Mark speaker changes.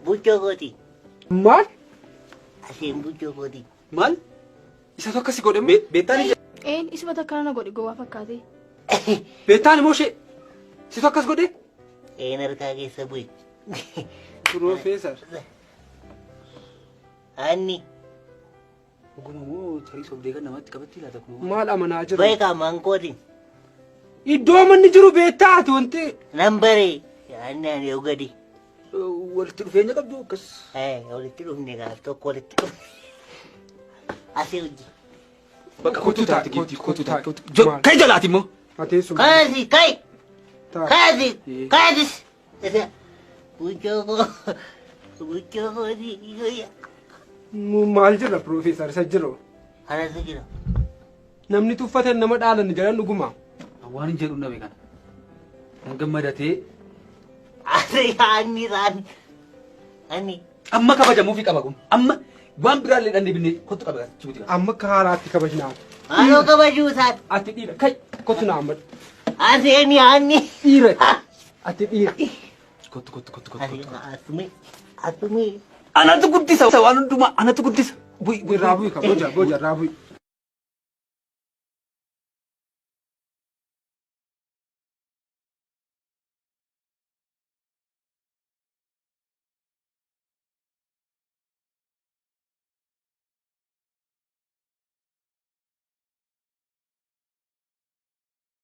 Speaker 1: Bucho goti.
Speaker 2: Maal?
Speaker 1: Asin bucho goti.
Speaker 3: Maal? Isa tokko si godhe beektaan
Speaker 4: Isuma takka na godhe gowwaa fakkaate.
Speaker 3: beektaan immoo ishee si tokko as godhe.
Speaker 1: Harkaa keessa bu'e.
Speaker 3: Profeesar.
Speaker 1: Anni.
Speaker 3: Oguma moo tarii sobdee kan namatti qabatti laata kun.
Speaker 2: Maal amanaa jira?
Speaker 1: Beekaa mankootiin.
Speaker 2: Iddoo manni jiru beektaati wanti.
Speaker 1: Nambaree. Ani yoo gadi.
Speaker 3: Walitti dhufeenya qabdu akkas.
Speaker 1: Walitti dhufne gaaf tokko walitti dhufne. Asii hojii.
Speaker 3: Bakka kottu taati kottu taati.
Speaker 2: Maal?
Speaker 3: Kai jalaati immoo.
Speaker 2: Ateessuma.
Speaker 1: Kaasi kai.
Speaker 2: Ta'a.
Speaker 1: Kaasi. Kaasis. Bucho goti.
Speaker 2: Maal jira Profeesar isa jiru?
Speaker 1: Kanatu jira.
Speaker 2: Namni tuffatan nama dhaalan jedhan dhuguma.
Speaker 3: Waan hin jedhu nabe kana. Kan gammadatee.
Speaker 1: Anni.
Speaker 3: Amma kabajamuufi qaba kun. Amma waan biraallee dhandee binnee kottu qaba jibuuti.
Speaker 2: Amma akka haaraatti kabajnaa.
Speaker 1: Anoo kabajuu isaati.
Speaker 2: Ati dhiira kai kottu naa amma.
Speaker 1: Aseeni anni.
Speaker 2: Dhiira. Ati dhiira.
Speaker 3: Kottu.
Speaker 1: Asumi.
Speaker 3: Anatu guddisa waan hundumaa anatu guddisa.
Speaker 2: Irraa bu'i kaboja irraa bu'i.